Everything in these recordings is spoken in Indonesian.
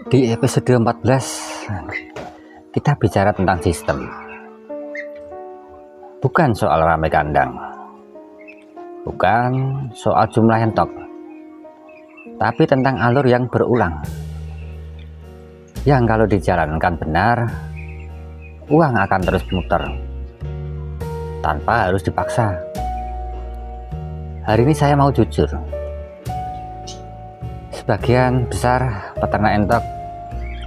Di episode 14 kita bicara tentang sistem. Bukan soal ramai kandang, bukan soal jumlah entok, tapi tentang alur yang berulang, yang kalau dijalankan benar, uang akan terus muter tanpa harus dipaksa. Hari ini saya mau jujur, sebagian besar peternak entok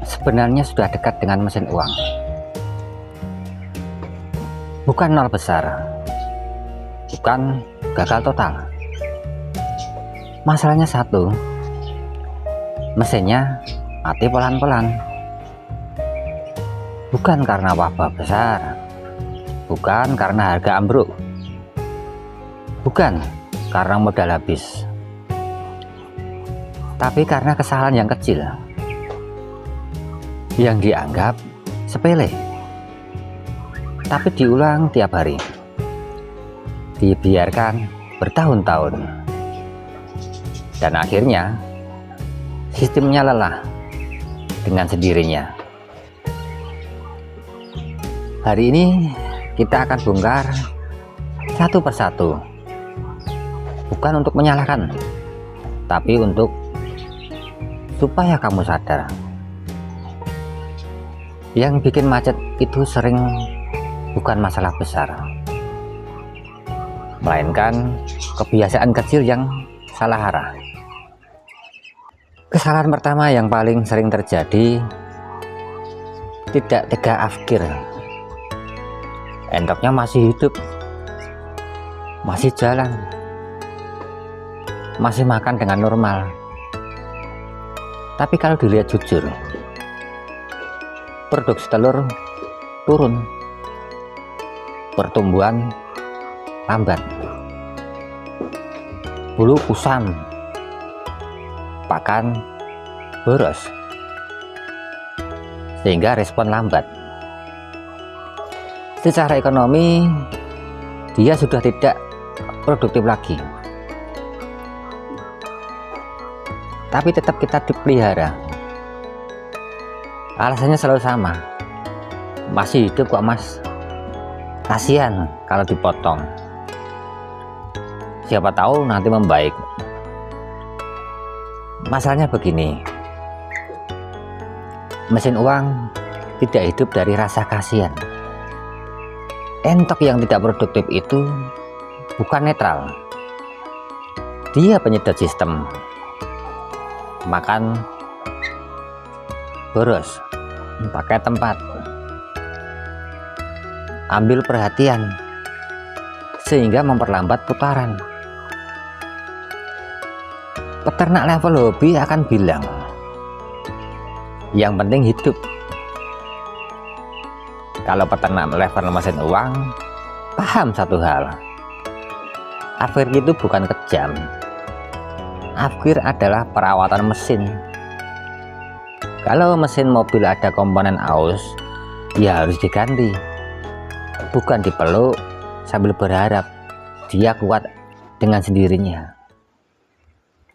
sebenarnya sudah dekat dengan mesin uang. Bukan nol besar, bukan gagal total. Masalahnya satu, mesinnya mati pelan-pelan. Bukan karena wabah besar, bukan karena harga ambruk, bukan karena modal habis, tapi karena kesalahan yang kecil yang dianggap sepele, tapi diulang tiap hari, dibiarkan bertahun-tahun, dan akhirnya sistemnya lelah dengan sendirinya. Hari ini kita akan bongkar satu persatu, bukan untuk menyalahkan, tapi untuk supaya kamu sadar. Yang bikin macet itu sering bukan masalah besar, melainkan kebiasaan kecil yang salah arah. Kesalahan pertama yang paling sering terjadi, tidak tega afkir. Entoknya masih hidup, masih jalan, masih makan dengan normal. Tapi kalau dilihat jujur, produksi telur turun, pertumbuhan lambat, bulu kusam, pakan boros, sehingga respon lambat. Secara ekonomi dia sudah tidak produktif lagi, tapi tetap kita dipelihara. Alasannya selalu sama, masih hidup kok mas, kasihan kalau dipotong, siapa tahu nanti membaik. Masalahnya begini, mesin uang tidak hidup dari rasa kasihan. Entok yang tidak produktif itu bukan netral, dia penyedot sistem. Makan boros, pakai tempat, ambil perhatian, sehingga memperlambat putaran. Peternak level hobi akan bilang, yang penting hidup. Kalau peternak level mesin uang paham satu hal, afkir itu bukan kejam, afkir adalah perawatan mesin. Kalau mesin mobil ada komponen aus, ya harus diganti, bukan dipeluk sambil berharap dia kuat dengan sendirinya.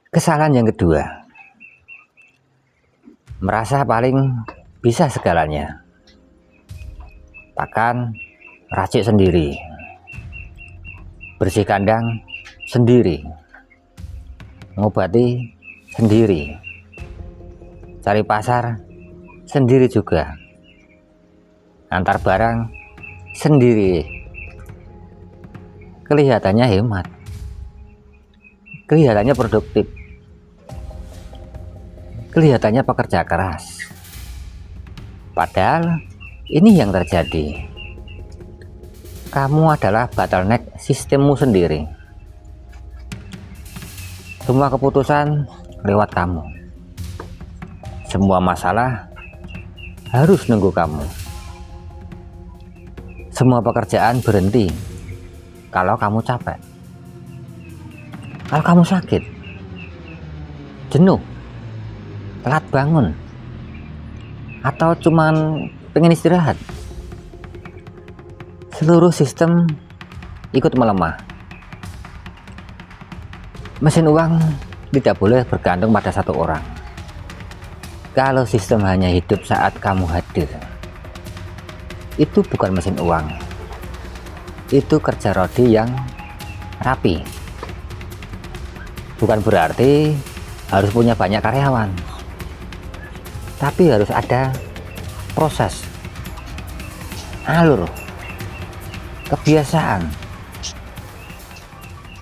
Kesalahan yang kedua, merasa paling bisa segalanya, pakan racik sendiri, bersih kandang sendiri, ngobati sendiri, cari pasar sendiri juga, antar barang sendiri. Kelihatannya hemat, kelihatannya produktif, kelihatannya pekerja keras, padahal ini yang terjadi. Kamu adalah bottleneck sistemmu sendiri. Semua keputusan lewat kamu, semua masalah harus nunggu kamu, semua pekerjaan berhenti kalau kamu capek, kalau kamu sakit, jenuh, telat bangun, atau cuman pengen istirahat. Seluruh sistem ikut melemah. Mesin uang tidak boleh bergantung pada satu orang. Kalau sistem hanya hidup saat kamu hadir, itu bukan mesin uang, itu kerja rodi yang rapi. Bukan berarti harus punya banyak karyawan, tapi harus ada proses, alur, kebiasaan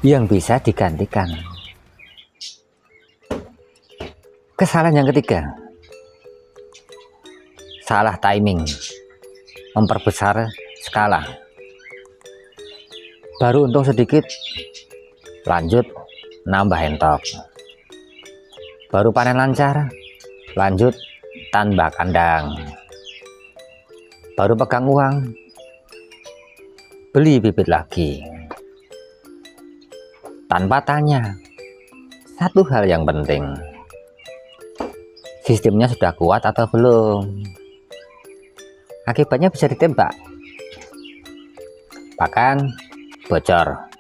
yang bisa digantikan. Kesalahan yang ketiga, salah timing, memperbesar skala. Baru untung sedikit, lanjut nambah entok. Baru panen lancar, lanjut tambah kandang. Baru pegang uang, beli bibit lagi. Tanpa tanya satu hal yang penting, sistemnya sudah kuat atau belum? Akibatnya bisa ditembak, bahkan bocor.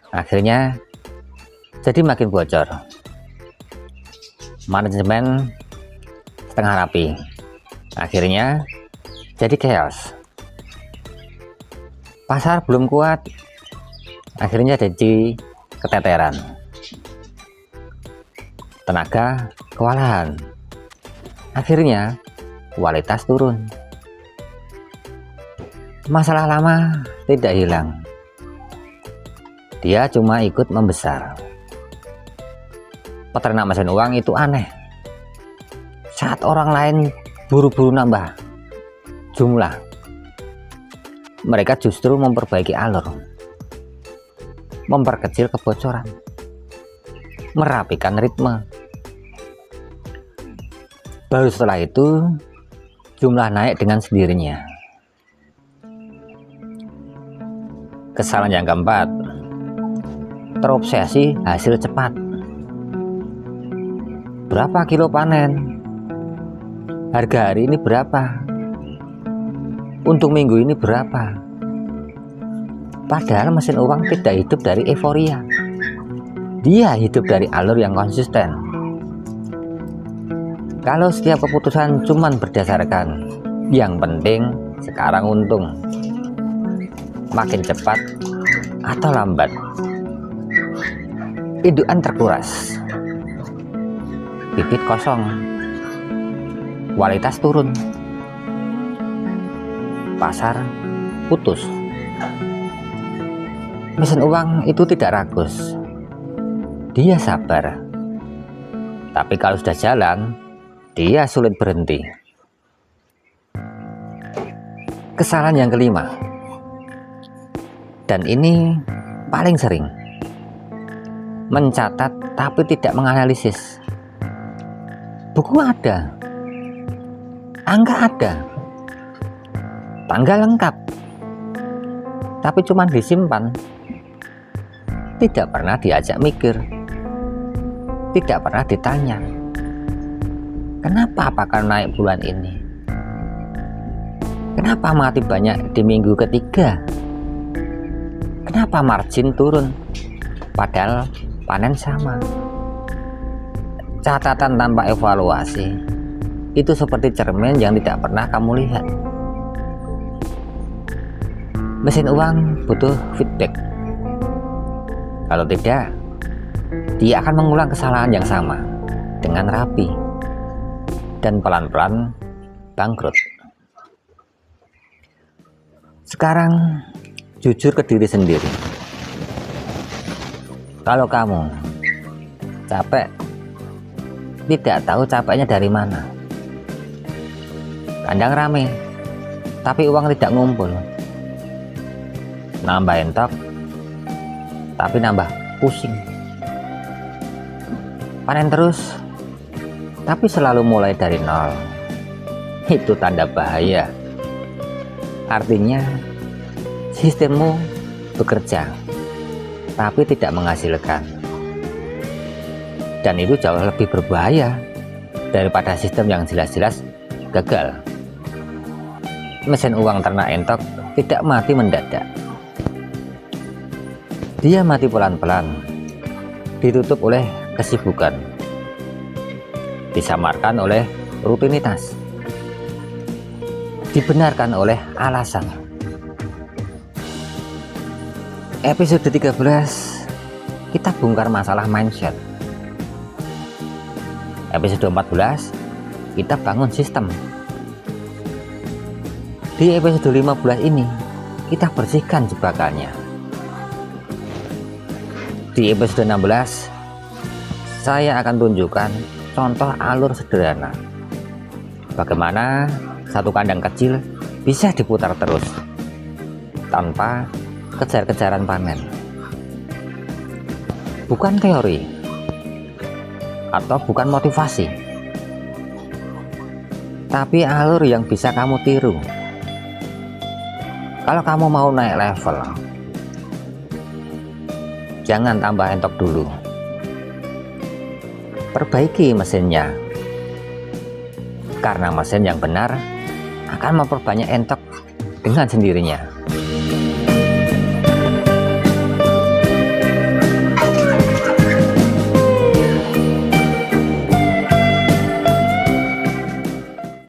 Akhirnya jadi makin bocor. Manajemen setengah rapi, akhirnya jadi chaos. Pasar belum kuat, akhirnya jadi keteteran. Tenaga kewalahan, akhirnya kualitas turun. Masalah lama tidak hilang, dia cuma ikut membesar. Peternak mesin uang itu aneh. Saat orang lain buru-buru nambah jumlah, mereka justru memperbaiki alur, memperkecil kebocoran, merapikan ritme. Baru setelah itu jumlah naik dengan sendirinya. Kesalahan yang keempat, terobsesi hasil cepat. Berapa kilo panen? Harga hari ini berapa? Untuk minggu ini berapa? Padahal mesin uang tidak hidup dari euforia. Dia hidup dari alur yang konsisten. Kalau setiap keputusan cuman berdasarkan yang penting sekarang untung, makin cepat atau lambat indukan terkuras, bibit kosong, kualitas turun, pasar putus. Mesin uang itu tidak ragus, dia sabar. Tapi kalau sudah jalan, dia sulit berhenti. Kesalahan yang kelima, dan ini paling sering, mencatat tapi tidak menganalisis. Buku ada, angka ada, tanggal lengkap, tapi cuma disimpan, tidak pernah diajak mikir, tidak pernah ditanya, kenapa apakah naik bulan ini, kenapa mati banyak di minggu ketiga, kenapa margin turun padahal panen sama. Catatan tanpa evaluasi itu seperti cermin yang tidak pernah kamu lihat. Mesin uang butuh feedback. Kalau tidak, dia akan mengulang kesalahan yang sama dengan rapi dan pelan-pelan bangkrut. Sekarang jujur ke diri sendiri. Kalau kamu capek, tidak tahu capeknya dari mana. Kandang rame, tapi uang tidak ngumpul. Nambah entok, tapi nambah pusing. Panen terus, tapi selalu mulai dari nol. Itu tanda bahaya. Artinya, sistemmu bekerja, tapi tidak menghasilkan. Dan itu jauh lebih berbahaya daripada sistem yang jelas-jelas gagal. Mesin uang ternak entok tidak mati mendadak. Dia mati pelan-pelan, ditutup oleh kesibukan, disamarkan oleh rutinitas. Dibenarkan oleh alasan. Episode 13 kita bongkar masalah mindset. Episode 14 kita bangun sistem. Di episode 15 ini kita bersihkan jebakannya. Di episode 16 saya akan tunjukkan contoh alur sederhana bagaimana satu kandang kecil bisa diputar terus tanpa kejar-kejaran panen. Bukan teori atau bukan motivasi, tapi alur yang bisa kamu tiru. Kalau kamu mau naik level, jangan tambah entok dulu. Perbaiki mesinnya, karena mesin yang benar akan memperbanyak entok dengan sendirinya.